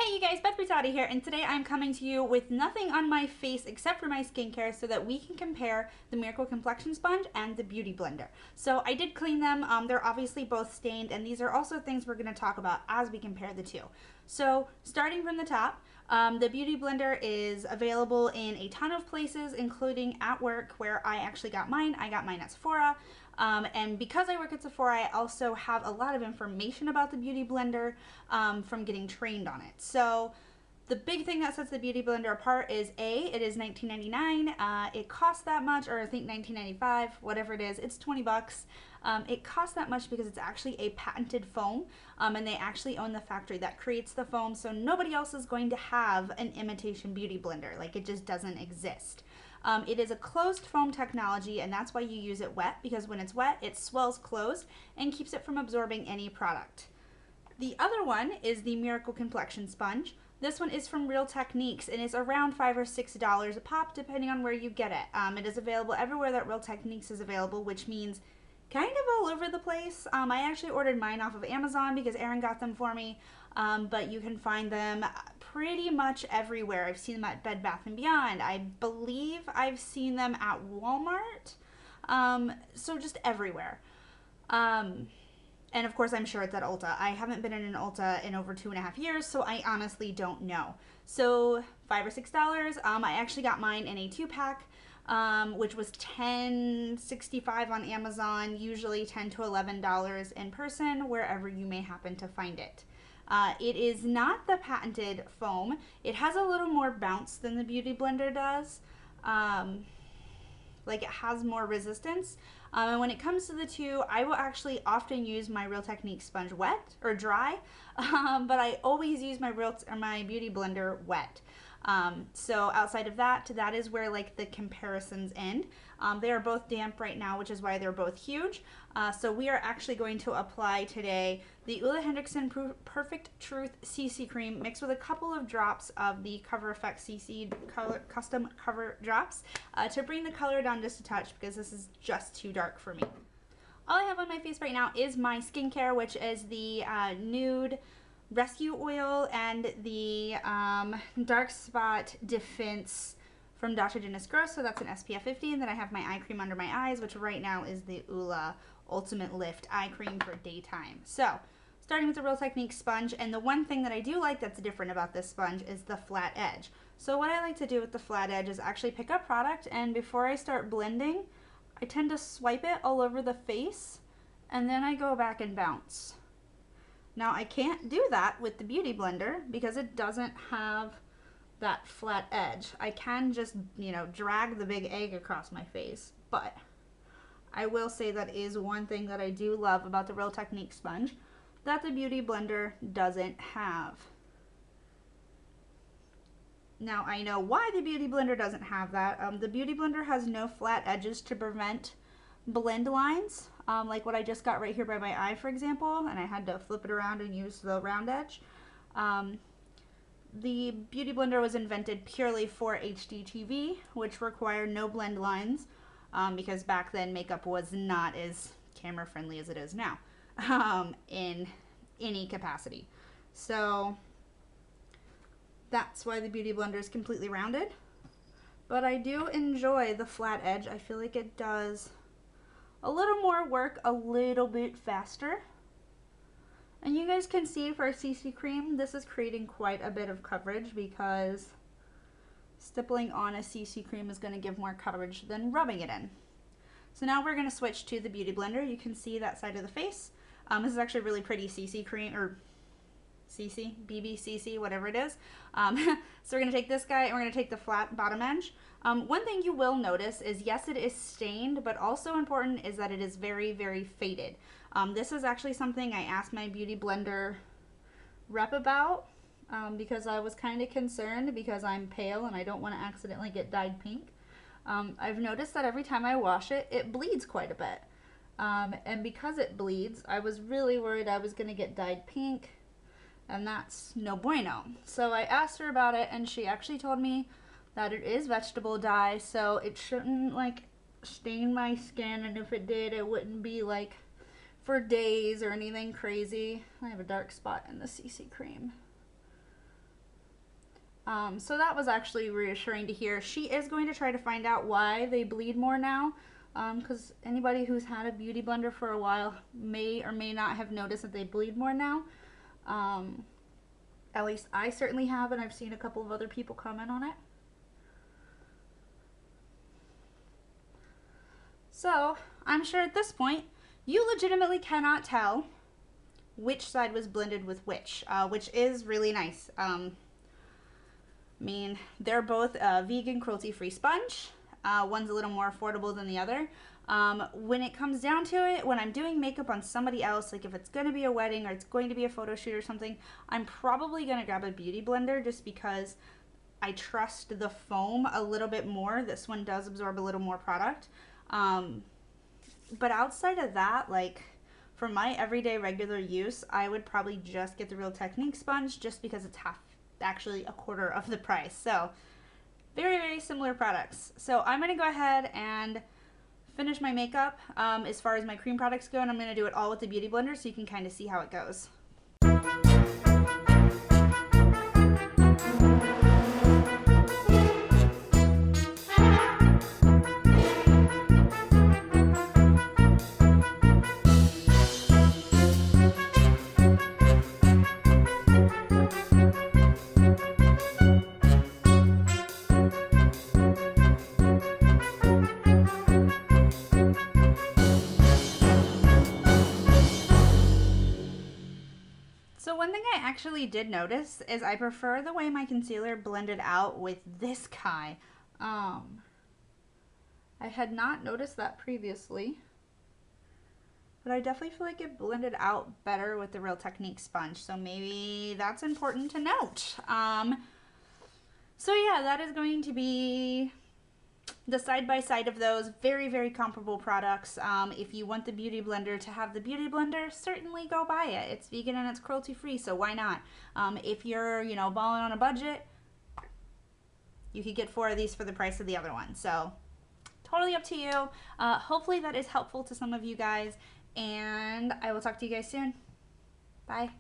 Hey you guys, Beth Brutati here, and today I'm coming to you with nothing on my face except for my skincare so that we can compare the Miracle Complexion Sponge and the Beauty Blender. So I did clean them. They're obviously both stained, and these are also things we're going to talk about as we compare the two. So starting from the top, the Beauty Blender is available in a ton of places, including at work where I actually got mine. I got mine at Sephora. And because I work at Sephora, I also have a lot of information about the Beauty Blender from getting trained on it. So the big thing that sets the Beauty Blender apart is it is $19.99. It costs that much, or I think $19.95, whatever it is. It's 20 bucks. It costs that much because it's actually a patented foam, and they actually own the factory that creates the foam, so nobody else is going to have an imitation Beauty Blender. Like, it just doesn't exist. It is a closed foam technology, and that's why you use it wet, because when it's wet, it swells closed and keeps it from absorbing any product. The other one is the Miracle Complexion Sponge. This one is from Real Techniques, and it's around $5 or $6 a pop, depending on where you get it. It is available everywhere that Real Techniques is available, which means kind of all over the place. I actually ordered mine off of Amazon because Aaron got them for me, but you can find them pretty much everywhere. I've seen them at Bed Bath & Beyond. I believe I've seen them at Walmart, so just everywhere. And of course, I'm sure it's at Ulta. I haven't been in an Ulta in over 2.5 years, so I honestly don't know. So $5 or $6. I actually got mine in a 2-pack, which was $10.65 on Amazon, usually $10 to $11 in person, wherever you may happen to find it. It is not the patented foam. It has a little more bounce than the Beauty Blender does. Like, it has more resistance. And when it comes to the two, I will actually often use my Real Techniques sponge wet or dry, but I always use my Beauty Blender wet. So outside of that, that is where like the comparisons end. They are both damp right now, which is why they're both huge. So we are actually going to apply today the Henriksen Perfect Truth CC Cream mixed with a couple of drops of the Cover Effect CC Custom Cover Drops to bring the color down just a touch, because this is just too dark for me. All I have on my face right now is my skincare, which is the Nude Rescue Oil and the Dark Spot Defense from Dr. Dennis Gross, so that's an SPF 50, and then I have my eye cream under my eyes, which right now is the Ula Ultimate Lift Eye Cream for daytime. So, starting with the Real Techniques sponge, and the one thing that I do like that's different about this sponge is the flat edge. So what I like to do with the flat edge is actually pick up product, and before I start blending, I tend to swipe it all over the face, and then I go back and bounce. Now, I can't do that with the Beauty Blender because it doesn't have that flat edge. I can just, you know, drag the big egg across my face, but I will say that is one thing that I do love about the Real Techniques sponge that the Beauty Blender doesn't have. Now, I know why the Beauty Blender doesn't have that. The Beauty Blender has no flat edges to prevent blend lines, like what I just got right here by my eye, for example, and I had to flip it around and use the round edge. The Beauty Blender was invented purely for HD TV, which required no blend lines, because back then makeup was not as camera friendly as it is now, in any capacity. So that's why the Beauty Blender is completely rounded. But I do enjoy the flat edge. I feel like it does a little more work a little bit faster. And you guys can see for a CC cream, this is creating quite a bit of coverage, because stippling on a CC cream is going to give more coverage than rubbing it in. So now we're going to switch to the Beauty Blender. You can see that side of the face. This is actually a really pretty CC cream, or CC, BB, CC, whatever it is. So we're going to take this guy and we're going to take the flat bottom edge. One thing you will notice is, yes, it is stained, but also important is that it is very, very faded. This is actually something I asked my Beauty Blender rep about, because I was kind of concerned because I'm pale and I don't want to accidentally get dyed pink. I've noticed that every time I wash it, it bleeds quite a bit. And because it bleeds, I was really worried I was going to get dyed pink, and that's no bueno. So I asked her about it, and she actually told me that it is vegetable dye, so it shouldn't like stain my skin, and if it did, it wouldn't be like for days or anything crazy. I have a dark spot in the CC cream. So that was actually reassuring to hear. She is going to try to find out why they bleed more now, because anybody who's had a beauty blender for a while may or may not have noticed that they bleed more now. At least I certainly have, and I've seen a couple of other people comment on it. So I'm sure at this point you legitimately cannot tell which side was blended with which is really nice. I mean, they're both a vegan, cruelty-free sponge. One's a little more affordable than the other. When it comes down to it, when I'm doing makeup on somebody else, like if it's going to be a wedding or it's going to be a photo shoot or something, I'm probably going to grab a beauty blender just because I trust the foam a little bit more. This one does absorb a little more product. But outside of that, like for my everyday regular use, I would probably just get the Real Technique sponge just because it's actually a quarter of the price. So very, very similar products. So I'm going to go ahead and finish my makeup as far as my cream products go, and I'm going to do it all with the Beauty Blender so you can kind of see how it goes. So one thing I actually did notice is I prefer the way my concealer blended out with this guy. I had not noticed that previously, but I definitely feel like it blended out better with the Real Technique sponge, so maybe that's important to note. So yeah, that is going to be the side-by-side of those. Very, very comparable products. If you want the Beauty Blender to have the Beauty Blender, certainly go buy it. It's vegan and it's cruelty-free, so why not? If you're, you know, balling on a budget, you could get 4 of these for the price of the other one. So totally up to you. Hopefully that is helpful to some of you guys, and I will talk to you guys soon. Bye.